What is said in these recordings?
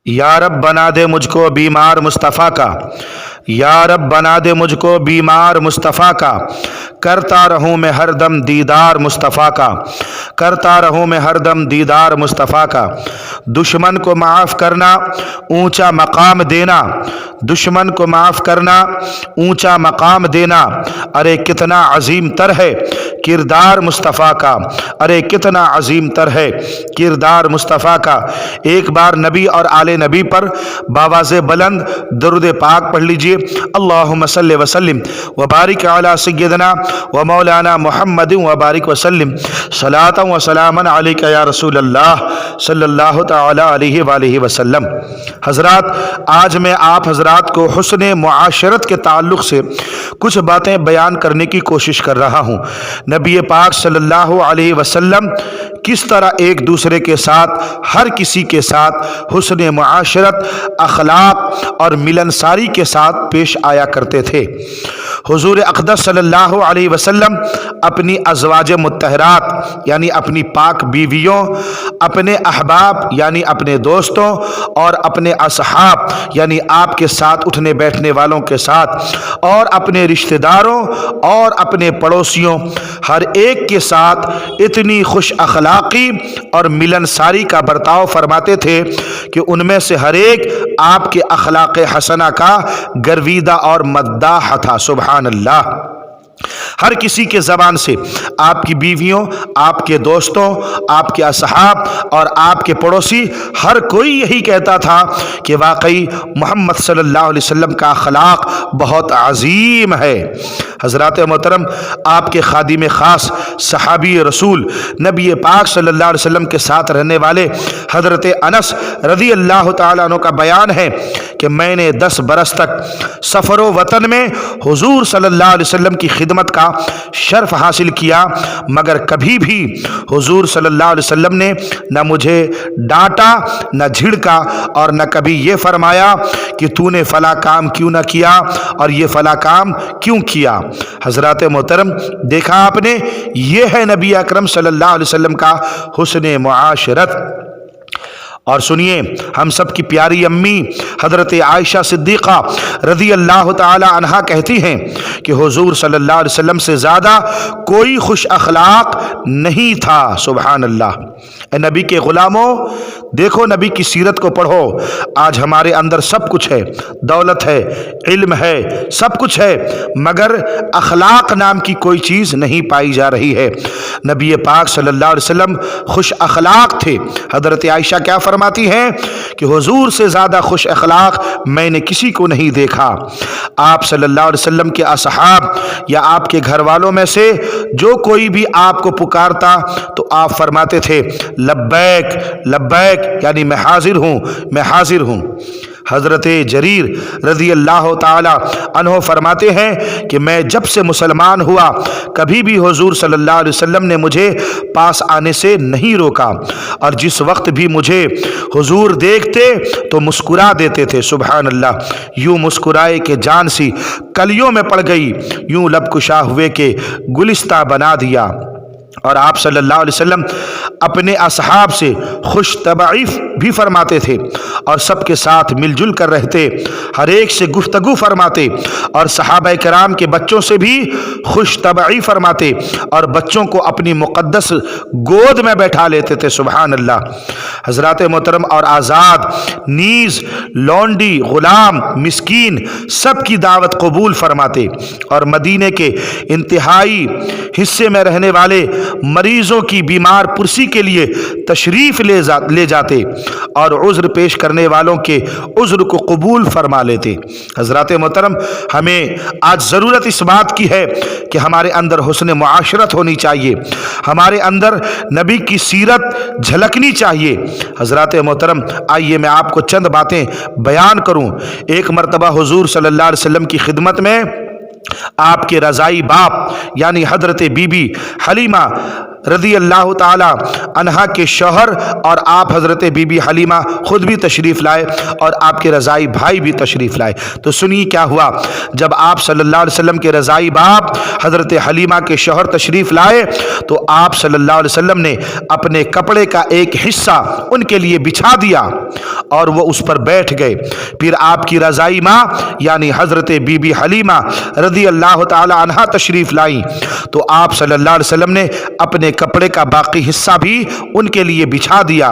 یا رب بنا دے مجھ کو بیمار مصطفیٰ کا، یا رب بنا دے مجھ کو بیمار مصطفیٰ کا، کرتا رہوں میں ہر دم دیدار مصطفیٰ کا، کرتا رہوں میں ہر دم دیدار مصطفیٰ کا۔ دشمن کو معاف کرنا اونچا مقام دینا، دشمن کو معاف کرنا اونچا مقام دینا، ارے کتنا عظیم تر ہے کردار مصطفیٰ کا، ارے کتنا عظیم تر ہے کردار مصطفیٰ کا۔ ایک بار نبی اور آل نبی پر باواز بلند درود پاک پڑھ لیجئے۔ اللہم صلی وسلم وبارک علی سیدنا و مولانا محمد وبارک وسلم صلاۃ و سلاما علیک یا رسول اللہ صلی اللہ تعالی علیہ وآلہ وسلم۔ حضرات، آج میں آپ حضرات کو حسن معاشرت کے تعلق سے کچھ باتیں بیان کرنے کی کوشش کر رہا ہوں۔ نبی پاک صلی اللہ علیہ وسلم کس طرح ایک دوسرے کے ساتھ، ہر کسی کے ساتھ حسن معاشرت، اخلاق اور ملنساری کے ساتھ پیش آیا کرتے تھے۔ حضور اقدس صلی اللہ علیہ وسلم اپنی ازواج مطہرات یعنی اپنی پاک بیویوں، اپنے احباب یعنی اپنے دوستوں اور اپنے اصحاب یعنی آپ کے ساتھ اٹھنے بیٹھنے والوں کے ساتھ اور اپنے رشتہ داروں اور اپنے پڑوسیوں، ہر ایک کے ساتھ اتنی خوش اخلاقی اور ملنساری کا برتاؤ فرماتے تھے کہ ان میں سے ہر ایک آپ کے اخلاق حسنہ کا گرویدہ اور مداح تھا۔ سبحان اللہ۔ ہر کسی کے زبان سے آپ کی بیویوں، آپ کے دوستوں، آپ کے اصحاب اور آپ کے پڑوسی، ہر کوئی یہی کہتا تھا کہ واقعی محمد صلی اللہ علیہ وسلم کا اخلاق بہت عظیم ہے۔ حضرات محترم، آپ کے خادم خاص صحابی رسول نبی پاک صلی اللہ علیہ وسلم کے ساتھ رہنے والے حضرت انس رضی اللہ تعالیٰ عنہ کا بیان ہے کہ میں نے 10 برس تک سفر و وطن میں حضور صلی اللہ علیہ وسلم کی خدمت کا شرف حاصل کیا، مگر کبھی بھی حضور صلی اللہ علیہ وسلم نے نہ مجھے ڈانٹا، نہ جھڑکا اور نہ کبھی یہ فرمایا کہ تو نے فلاں کام کیوں نہ کیا اور یہ فلاں کام کیوں کیا۔ حضرات محترم، دیکھا آپ نے، یہ ہے نبی اکرم صلی اللہ علیہ وسلم کا حسن معاشرت۔ اور سنیے، ہم سب کی پیاری امی حضرت عائشہ صدیقہ رضی اللہ تعالی عنہا کہتی ہیں کہ حضور صلی اللہ علیہ وسلم سے زیادہ کوئی خوش اخلاق نہیں تھا۔ سبحان اللہ۔ اے نبی کے غلاموں، دیکھو نبی کی سیرت کو پڑھو۔ آج ہمارے اندر سب کچھ ہے، دولت ہے، علم ہے، سب کچھ ہے، مگر اخلاق نام کی کوئی چیز نہیں پائی جا رہی ہے۔ نبی پاک صلی اللہ علیہ وسلم خوش اخلاق تھے۔ حضرت عائشہ کیا فرماتی ہیں کہ حضور سے زیادہ خوش اخلاق میں نے کسی کو نہیں دیکھا۔ آپ صلی اللہ علیہ وسلم کے اصحاب یا آپ کے گھر والوں میں سے جو کوئی بھی آپ کو پکارتا تو آپ فرماتے تھے لبیک لبیک، یعنی میں حاضر ہوں، میں حاضر ہوں۔ حضرت جریر رضی اللہ تعالی عنہ فرماتے ہیں کہ میں جب سے مسلمان ہوا کبھی بھی حضور صلی اللہ علیہ وسلم نے مجھے پاس آنے سے نہیں روکا، اور جس وقت بھی مجھے حضور دیکھتے تو مسکرا دیتے تھے۔ سبحان اللہ۔ یوں مسکرائے کہ جان سی کلیوں میں پڑ گئی، یوں لب کشا ہوئے کہ گلستہ بنا دیا۔ اور آپ صلی اللہ علیہ وسلم اپنے اصحاب سے خوش طبعی بھی فرماتے تھے اور سب کے ساتھ مل جل کر رہتے، ہر ایک سے گفتگو فرماتے اور صحابہ کرام کے بچوں سے بھی خوش طبعی فرماتے اور بچوں کو اپنی مقدس گود میں بیٹھا لیتے تھے۔ سبحان اللہ۔ حضرات محترم، اور آزاد، نیز، لونڈی، غلام، مسکین، سب کی دعوت قبول فرماتے اور مدینے کے انتہائی حصے میں رہنے والے مریضوں کی بیمار پرسی کے لیے تشریف لے جاتے اور عذر پیش کرنے والوں کے عذر کو قبول فرما لیتے۔ حضرات محترم، ہمیں آج ضرورت اس بات کی ہے کہ ہمارے اندر حسن معاشرت ہونی چاہیے، ہمارے اندر نبی کی سیرت جھلکنی چاہیے۔ حضرات محترم، آئیے میں آپ کو چند باتیں بیان کروں۔ ایک مرتبہ حضور صلی اللہ علیہ وسلم کی خدمت میں آپ کے رضائی باپ یعنی حضرت بی بی حلیمہ रज़ी अल्लाह ताला अन्हा के शौहर और आप हज़रत बीबी हलीमा खुद भी तशरीफ़ लाए और आपके रज़ाई भाई भी तशरीफ़ लाए। तो सुनिए क्या हुआ। जब आप सल्लल्लाहु अलैहि वसल्लम के रज़ाई बाप हज़रत हलीमा के शौहर तशरीफ़ लाए तो आप सल्लल्लाहु अलैहि वसल्लम ने अपने कपड़े का एक हिस्सा उनके लिए बिछा दिया और वो उस पर बैठ गए। फिर आपकी रज़ाई माँ यानी हज़रत बीबी हलीमा रज़ी अल्लाह ताला अन्हा तशरीफ़ लाई तो आप सल्लल्लाहु अलैहि वसल्लम ने अपने कपड़े का बाकी हिस्सा भी उनके लिए बिछा दिया।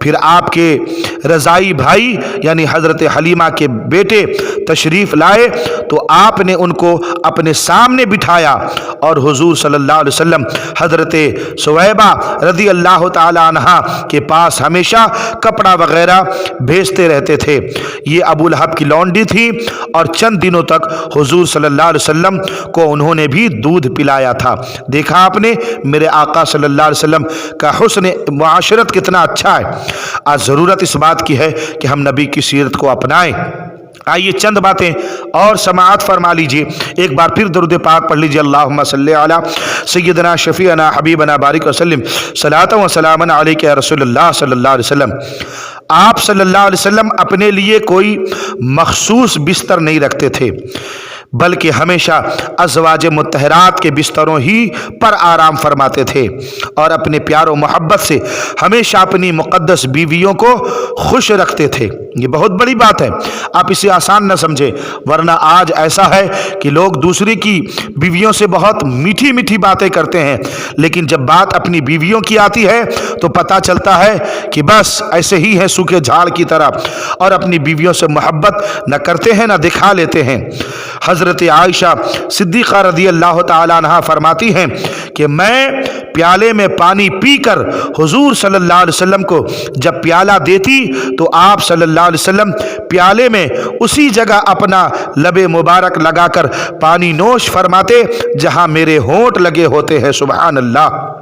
फिर आपके रज़ाई भाई यानी हज़रत हलीमा के बेटे तशरीफ़ लाए तो आपने उनको अपने सामने बिठाया और हुजूर सल्लल्लाहु अलैहि वसल्लम हज़रत सुवैबा रज़ी अल्लाह ताला अन्हा के पास हमेशा कपड़ा वगैरह भेजते रहते थे। ये अबू लहब की लौंडी थी और चंद दिनों तक हुजूर सल्लल्लाहु अलैहि वसल्लम को उन्होंने भी दूध पिलाया था। देखा आपने मेरे आका सल्लल्लाहु अलैहि वसल्लम का हुस्न मुआशरत कितना अच्छा है। आज ज़रूरत इस बात की है कि हम नबी की सीरत को अपनाएं। आइए चंद बातें और समाअत फरमा लीजिए। एक बार फिर दुरूद पाक पढ़ लीजिए। अल्लाहुम्मा सल्ली अला सय्यदना शफीअना हबीबना बारिक वसल्लिम सलातन व सलामन अलैका या रसूलल्लाह सल्लल्लाहु अलैहि वसल्लम। आप सल्लल्लाहु अलैहि वसल्लम अपने लिए कोई मखसूस बिस्तर नहीं रखते थे बल्कि हमेशा अज़वाज मुत्तहरात के बिस्तरों ही पर आराम फरमाते थे और अपने प्यार और मोहब्बत से हमेशा अपनी मुक़द्दस बीवियों को खुश रखते थे। ये बहुत बड़ी बात है, आप इसे आसान न समझें, वरना आज ऐसा है कि लोग दूसरे की बीवियों से बहुत मीठी मीठी बातें करते हैं, लेकिन जब बात अपनी बीवियों की आती है तो पता चलता है कि बस ऐसे ही है सूखे झाड़ की तरह और अपनी बीवियों से मोहब्बत न करते हैं न दिखा लेते हैं। हज़रत आयशा सिद्दीक़ा रज़ी अल्लाह ताला अन्हा फरमाती हैं कि मैं प्याले में पानी पीकर हुजूर सल्लल्लाहु अलैहि वसल्लम को जब प्याला देती तो आप सल्लल्लाहु अलैहि वसल्लम प्याले में उसी जगह अपना लबे मुबारक लगाकर पानी नोश फरमाते जहां मेरे होंठ लगे होते हैं। सुभान अल्लाह।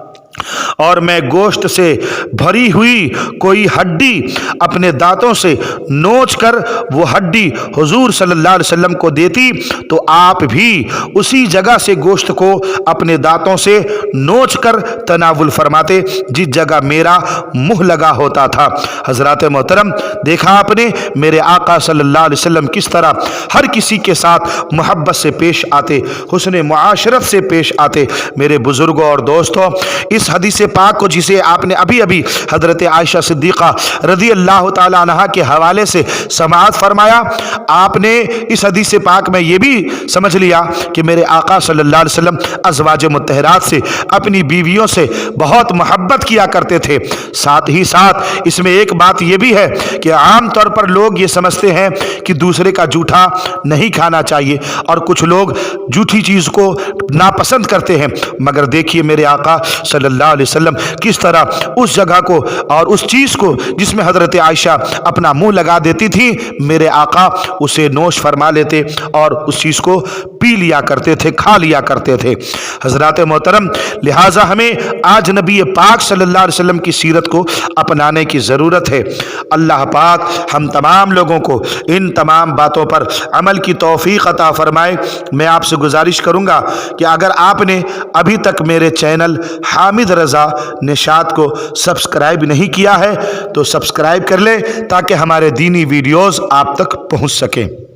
और मैं गोश्त से भरी हुई कोई हड्डी अपने दांतों से नोच कर वो हड्डी हुजूर सल्लल्लाहु अलैहि वसल्लम को देती तो आप भी उसी जगह से गोश्त को अपने दांतों से नोच कर तनावुल फरमाते जिस जगह मेरा मुंह लगा होता था। हजरात मोहतरम, देखा आपने मेरे आका सल्लल्लाहु अलैहि वसल्लम किस तरह हर किसी के साथ मोहब्बत से पेश आते, हुस्न मुआशरत से पेश आते। मेरे बुजुर्गों और दोस्तों, इस हदीस पाक को जिसे आपने अभी अभी हजरत आयशा सिद्दीक़ा रज़ी अल्लाह ताला अन्हा के हवाले से समाअत फरमाया, आपने इस हदीस पाक में ये भी समझ लिया कि मेरे आका सल्लल्लाहु अलैहि वसल्लम अज़वाज मुत्तहरात से अपनी बीवियों से बहुत मोहब्बत किया करते थे। साथ ही साथ इसमें एक बात ये भी है कि आम तौर पर लोग ये समझते हैं कि दूसरे का जूठा नहीं खाना चाहिए और कुछ लोग जूठी चीज़ को नापसंद करते हैं, मगर देखिए मेरे आका सल्लल्लाहु अलैहि वसल्लम किस तरह उस जगह को और उस चीज़ को जिसमें हज़रत आयशा अपना मुंह लगा देती थी, मेरे आका उसे नोश फरमा लेते और उस चीज़ को पी लिया करते थे, खा लिया करते थे। हज़रात मोहतरम, लिहाजा हमें आज नबी पाक सल्लल्लाहु अलैहि वसल्लम की सीरत को अपनाने की ज़रूरत है। अल्लाह पाक हम तमाम लोगों को इन तमाम बातों पर अमल की तौफीक अता फरमाए। मैं आपसे गुजारिश करूँगा कि अगर आपने अभी तक मेरे चैनल हामिद रज़ा निशात को सब्सक्राइब नहीं किया है तो सब्सक्राइब कर लें ताकि हमारे दीनी वीडियोज़ आप तक पहुँच सकें।